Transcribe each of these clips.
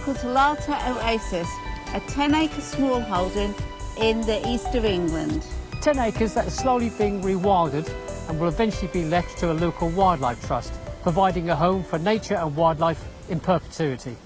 welcome to Larter Oasis, a 10-acre smallholding in the east of England. 10 acres that is slowly being rewilded and will eventually be left to a local wildlife trust, providing a home for nature and wildlife in perpetuity.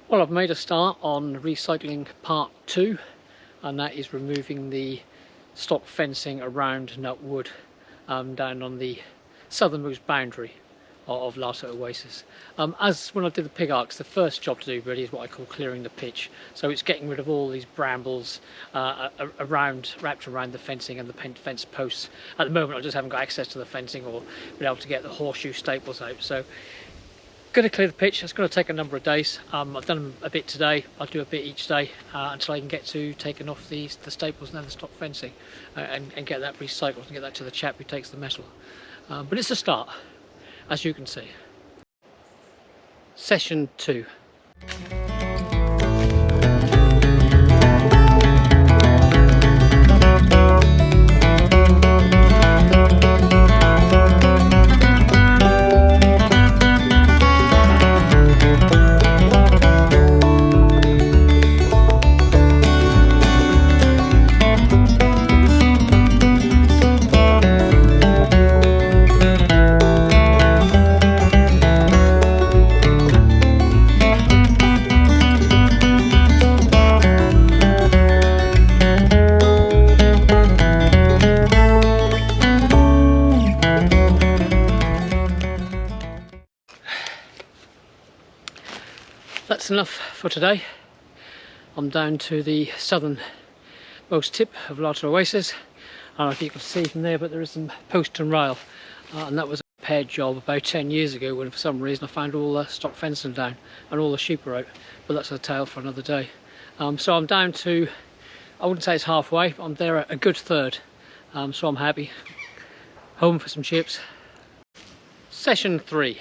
Well, I've made a start on recycling part 2, and that is removing the stock fencing around Nutwood down on the southernmost boundary of Larter Oasis. As when I did the pig arcs, the first job to do really is what I call clearing the pitch. So it's getting rid of all these brambles wrapped around the fencing and the fence posts. At the moment I just haven't got access to the fencing or been able to get the horseshoe staples out. So going to clear the pitch. It's going to take a number of days. I've done a bit today. I'll do a bit each day until I can get to taking off the staples and then the stock fencing and get that recycled and get that to the chap who takes the metal. But it's a start, as you can see. Session 2. That's enough for today. I'm down to the southernmost tip of Larter Oasis. I don't know if you can see from there, but there is some post and rail, and that was a repaired job about 10 years ago when for some reason I found all the stock fencing down and all the sheep were out, but that's a tale for another day. So I'm down to, I wouldn't say it's halfway, but I'm there a good third, so I'm happy. Home for some chips. Session 3.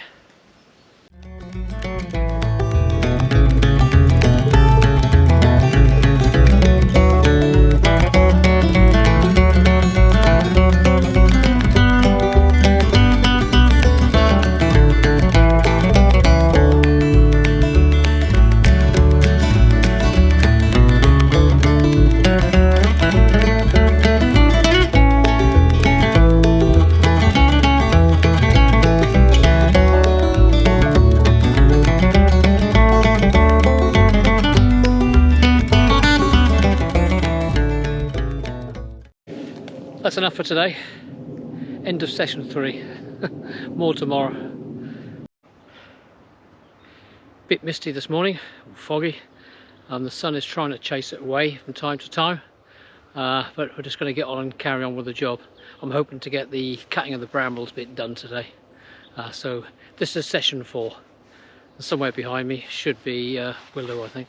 That's enough for today. End of session 3. More tomorrow. Bit misty this morning, foggy. The sun is trying to chase it away from time to time, but we're just going to get on and carry on with the job. I'm hoping to get the cutting of the brambles bit done today. So this is session 4. And somewhere behind me should be willow, I think.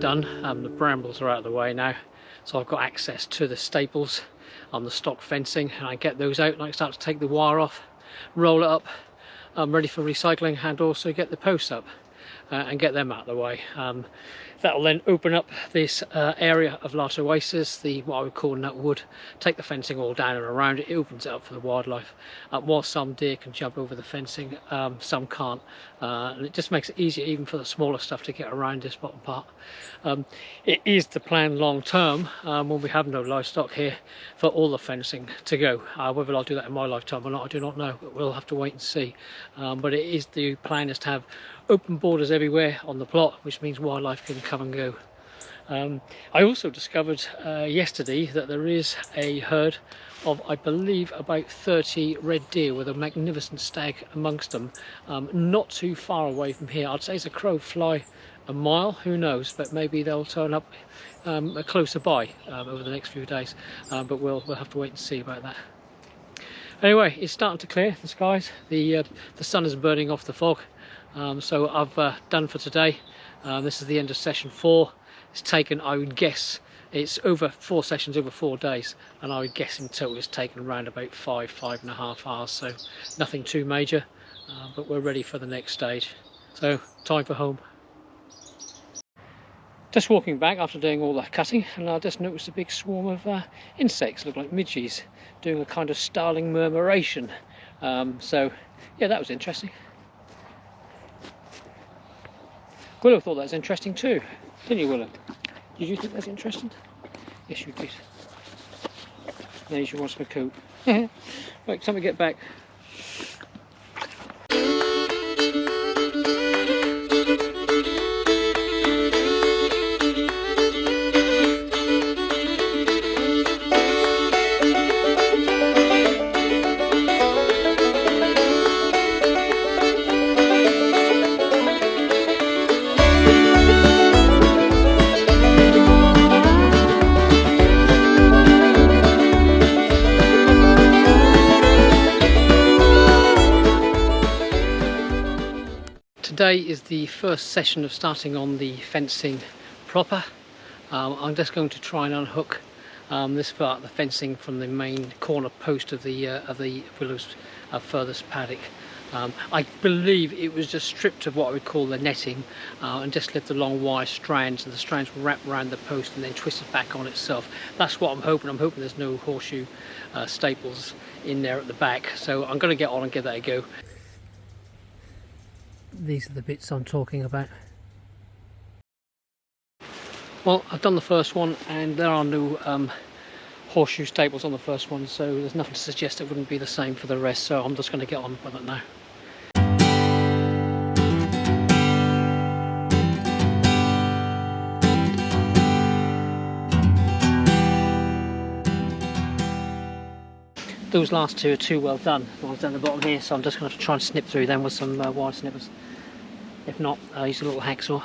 done. The brambles are out of the way now, so I've got access to the staples on the stock fencing, and I get those out and I start to take the wire off, roll it up, ready for recycling, and also get the posts up and get them out of the way. That'll then open up this area of Larter Oasis, what I would call Nutwood, take the fencing all down and around it. It opens it up for the wildlife. While some deer can jump over the fencing, some can't, and it just makes it easier even for the smaller stuff to get around this bottom part. It is the plan long term, when we have no livestock here, for all the fencing to go. Whether I'll do that in my lifetime or not, I do not know, but we'll have to wait and see. But it is, the plan is to have open borders everywhere on the plot, which means wildlife can come and go. I also discovered yesterday that there is a herd of, I believe, about 30 red deer with a magnificent stag amongst them, not too far away from here. I'd say as a crow fly a mile, who knows, but maybe they'll turn up closer by over the next few days, but we'll have to wait and see about that. Anyway, it's starting to clear the skies. The sun is burning off the fog. So I've done for today. This is the end of session 4. It's taken, I would guess, it's over 4 sessions over 4 days, and I would guess in total it's taken around about 5.5 hours, so nothing too major, but we're ready for the next stage. So time for home. Just walking back after doing all the cutting, and I just noticed a big swarm of insects, look like midges, doing a kind of starling murmuration. So yeah, that was interesting. Willow thought that was interesting too, didn't you, Willow? Did you think that's interesting? Yes, you did. Now she wants my coat. Right, time to get back. Today is the first session of starting on the fencing proper. I'm just going to try and unhook this part of the fencing from the main corner post of the willow's furthest paddock. I believe it was just stripped of what I would call the netting and just left the long wire strands, and the strands were wrapped around the post and then twisted back on itself. That's what I'm hoping. I'm hoping there's no horseshoe staples in there at the back, so I'm going to get on and give that a go. These are the bits I'm talking about. Well, I've done the first one and there are no horseshoe staples on the first one, so there's nothing to suggest it wouldn't be the same for the rest, so I'm just going to get on with it now. Those last two are too well done, the ones down the bottom here, so I'm just going to try and snip through them with some wire snippers. If not, use a little hacksaw.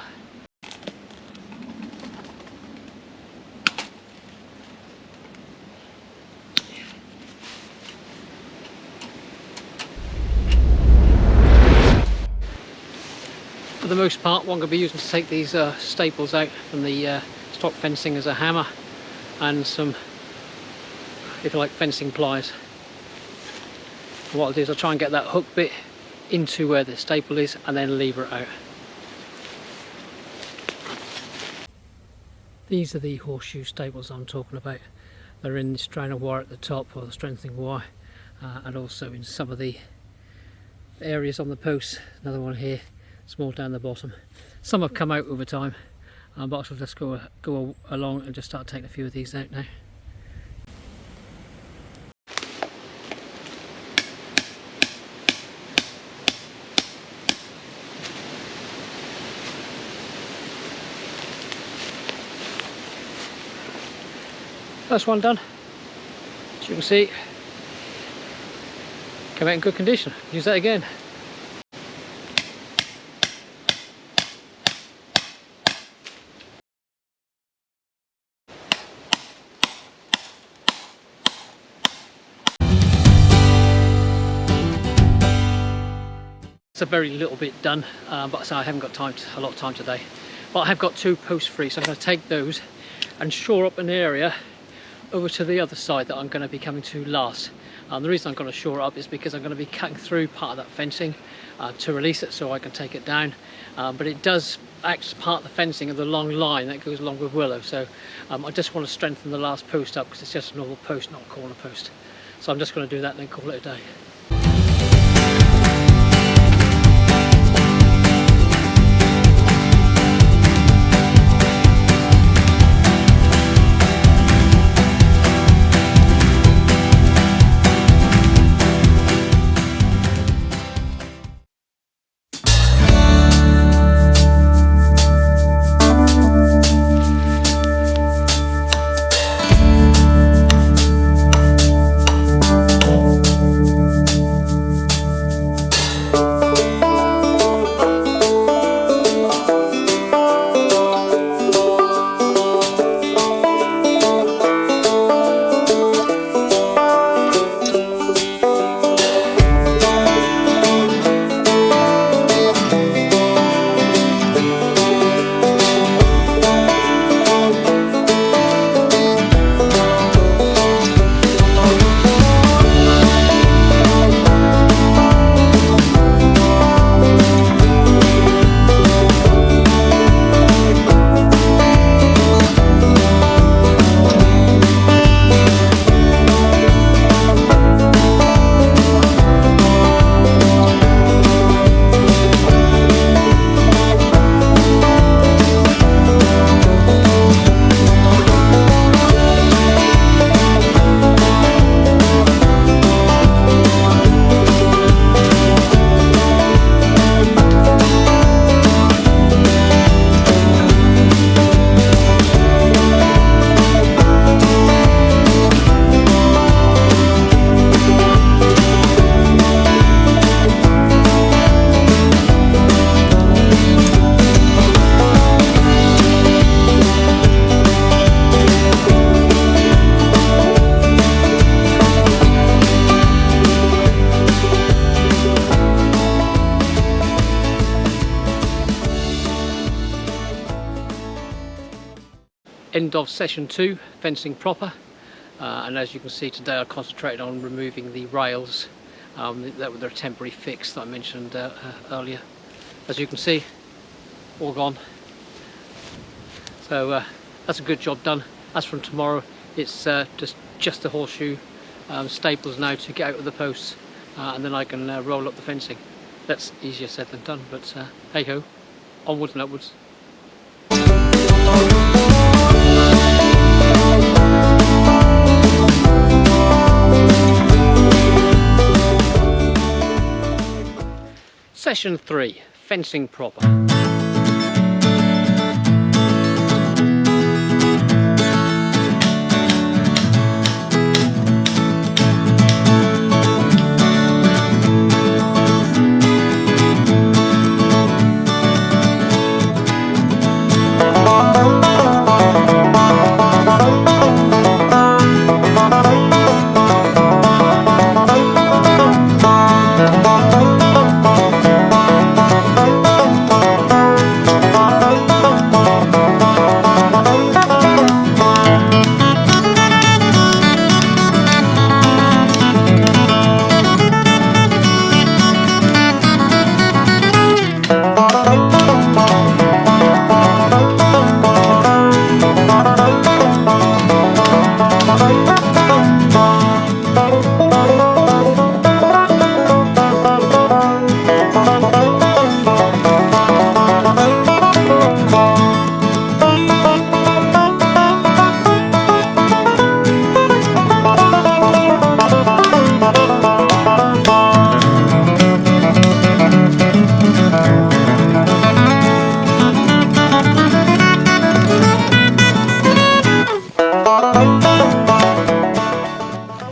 For the most part, what I'm going to be using to take these staples out from the stock fencing is a hammer and some, if you like, fencing pliers. And what I'll do is I'll try and get that hook bit into where the staple is and then lever it out. These are the horseshoe staples I'm talking about. They're in the strand of wire at the top, or the strengthening wire, and also in some of the areas on the posts. Another one here, small down the bottom. Some have come out over time, but I shall just go along and just start taking a few of these out now. First one done. As you can see, came out in good condition. Use that again. It's a very little bit done, but so I haven't got a lot of time today. but I have got 2 posts free, so I'm going to take those and shore up an area over to the other side that I'm going to be coming to last. The reason I'm going to shore it up is because I'm going to be cutting through part of that fencing to release it so I can take it down, but it does act as part of the fencing of the long line that goes along with willow, so I just want to strengthen the last post up because it's just a normal post, not a corner post. So I'm just going to do that and then call it a day. End of session 2, fencing proper, and as you can see today I concentrated on removing the rails that were their temporary fix that I mentioned earlier. As you can see, all gone. So that's a good job done. As from tomorrow, it's just the horseshoe staples now to get out of the posts, and then I can roll up the fencing. That's easier said than done, but hey ho, onwards and upwards. Session 3, fencing proper.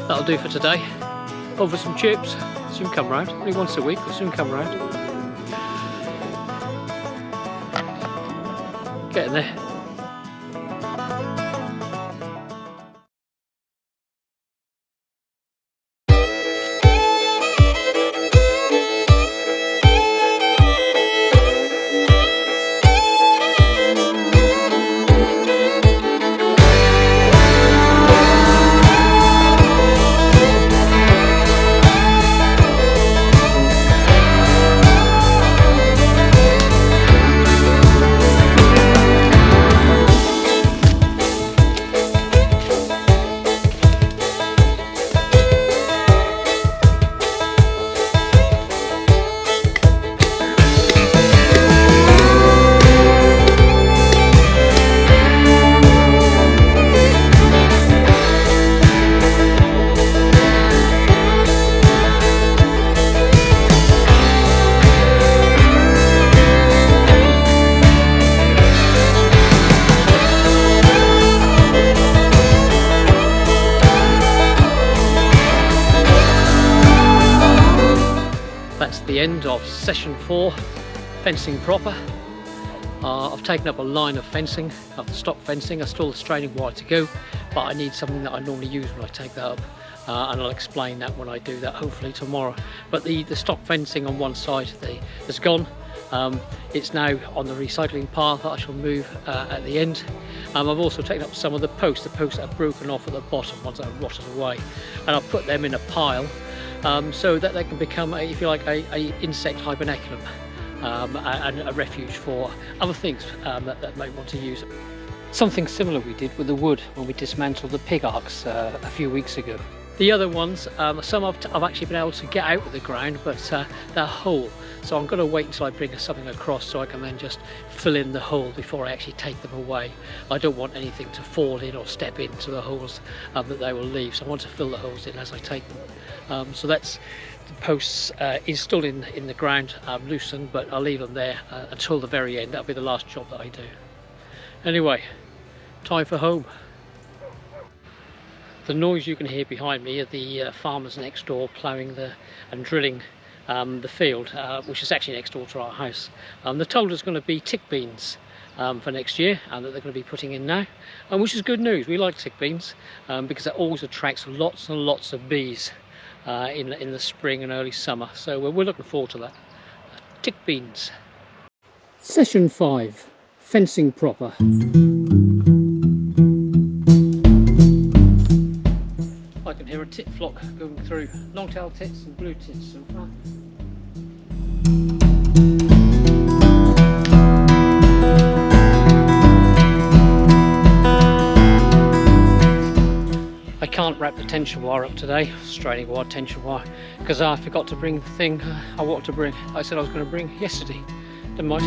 That'll do for today. Over some chips, soon come round. Only once a week, but soon come round. Getting there. that's the end of session 4, fencing proper. I've taken up a line of fencing, of the stock fencing. I still have straining wire to go, but I need something that I normally use when I take that up, and I'll explain that when I do that hopefully tomorrow. But the stock fencing on one side has gone. It's now on the recycling path that I shall move at the end. I've also taken up some of the posts that are broken off at the bottom, ones that are rotted away, and I've put them in a pile so that they can become, if you like, a insect hibernaculum. And a refuge for other things that might want to use it. Something similar we did with the wood when we dismantled the pig arks a few weeks ago. The other ones, some I've actually been able to get out of the ground, but they're whole. So I'm going to wait until I bring something across so I can then just fill in the hole before I actually take them away. I don't want anything to fall in or step into the holes that they will leave, so I want to fill the holes in as I take them. So that's the posts installed in the ground, loosened, but I'll leave them there until the very end. That'll be the last job that I do. Anyway, time for home. The noise you can hear behind me are the farmers next door ploughing and drilling the field, which is actually next door to our house. They're told there's going to be tick beans for next year, and that they're going to be putting in now, which is good news. We like tick beans because it always attracts lots and lots of bees in the spring and early summer, so we're looking forward to that. Tick beans. Session 5, fencing proper. I can hear a tit flock going through, long-tailed tits and blue tits so far. I can't wrap the tension wire up today, straining wire, tension wire, because I forgot to bring the thing I wanted to bring. I said I was going to bring yesterday. Never mind.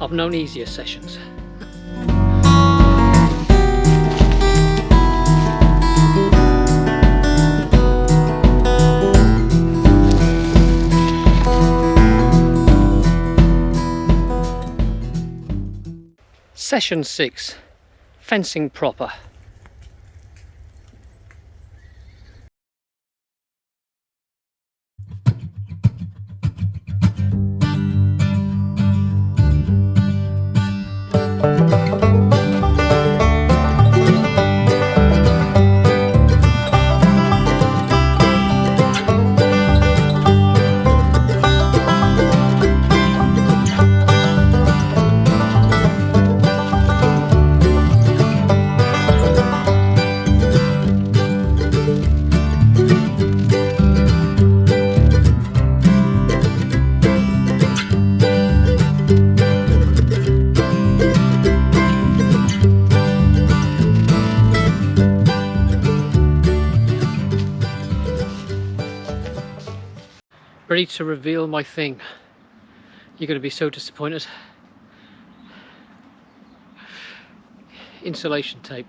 I've known easier sessions. Session 6, fencing proper. Ready to reveal my thing. You're going to be so disappointed. Insulation tape.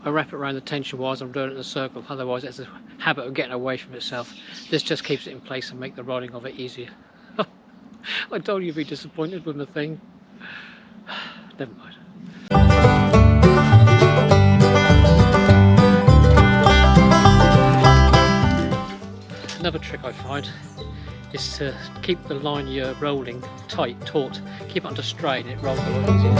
I wrap it around the tension wires. I'm doing it in a circle, otherwise it's a habit of getting away from itself. This just keeps it in place and make the riding of it easier. I told you you'd be disappointed with the thing. Never mind. Another trick I find is to keep the line you're rolling tight, taut, keep it under strain, it rolls a lot easier.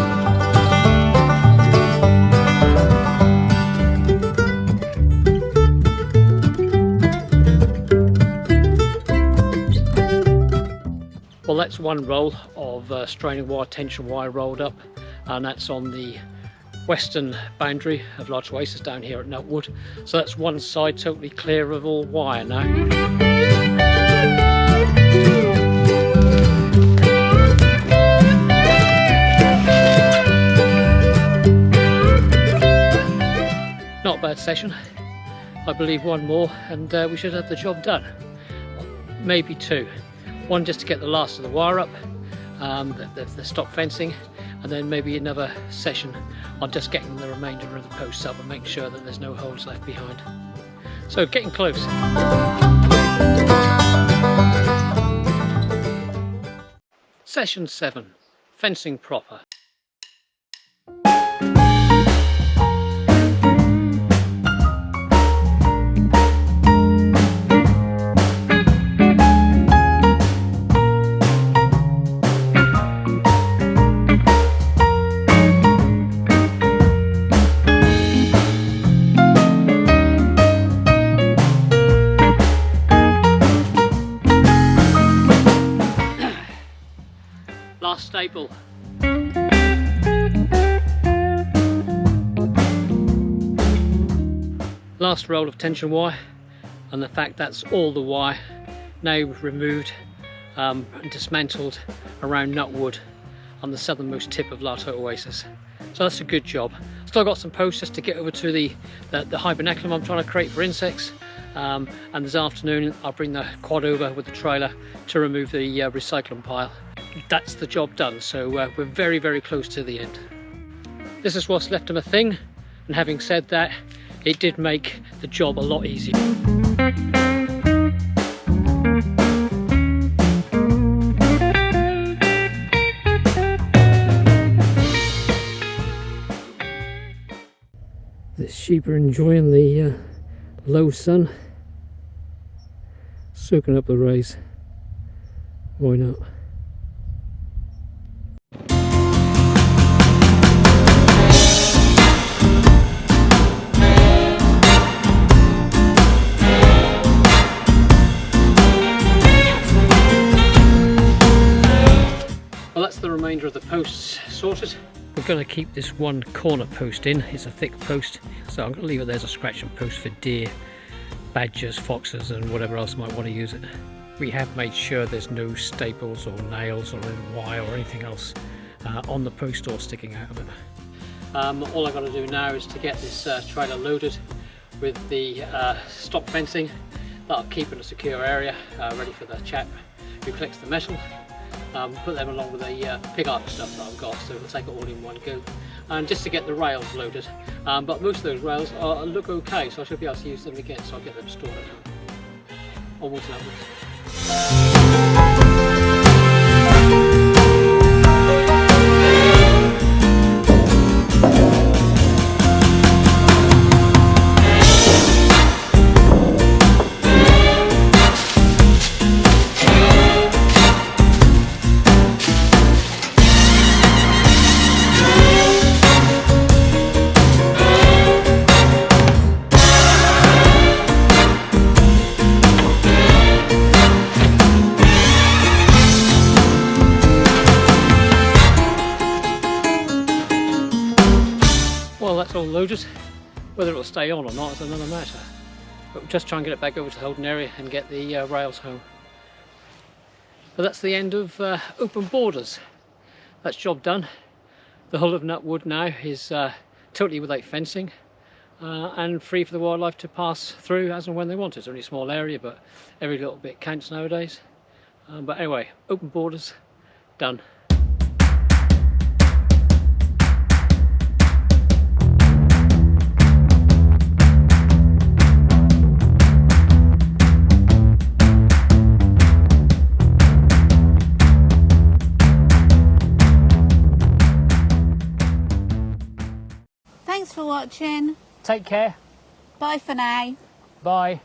Well, that's one roll of straining wire, tension wire rolled up, and that's on the western boundary of Larter Oasis down here at Nutwood. So that's one side totally clear of all wire now. session. I believe one more and we should have the job done. Maybe two. One just to get the last of the wire up, the stock fencing, and then maybe another session on just getting the remainder of the posts up and making sure that there's no holes left behind. So getting close. Session 7, fencing proper. Last staple. Last roll of tension wire, and the fact that's all the wire now removed and dismantled around Nutwood on the southernmost tip of Larter Oasis. So that's a good job. Still got some posts just to get over to the hibernaculum I'm trying to create for insects. And this afternoon I'll bring the quad over with the trailer to remove the recycling pile. That's the job done, so we're very, very close to the end. This is what's left of a thing, and having said that, it did make the job a lot easier. The sheep are enjoying the low sun, soaking up the rays. Why not? Well, that's the remainder of the posts sorted. We're going to keep this one corner post in. It's a thick post, so I'm going to leave it there as a scratching post for deer, badgers, foxes and whatever else might want to use it. We have made sure there's no staples or nails or wire or anything else on the post or sticking out of it. All I've got to do now is to get this trailer loaded with the stock fencing. That'll keep in a secure area, ready for the chap who collects the metal. Put them along with the pig arc stuff that I've got, so we'll take it all in one go. And just to get the rails loaded, but most of those rails look okay, so I should be able to use them again, so I'll get them stored at home. Onwards and upwards. Well, that's all loaded. Whether it'll stay on or not is another matter. But we'll just try and get it back over to the holding area and get the rails home. But that's the end of open borders. That's job done. The whole of Nutwood now is totally without fencing and free for the wildlife to pass through as and when they want. It's only a small area, but every little bit counts nowadays. But anyway, open borders, done. Thanks for watching. Take care. Bye for now. Bye.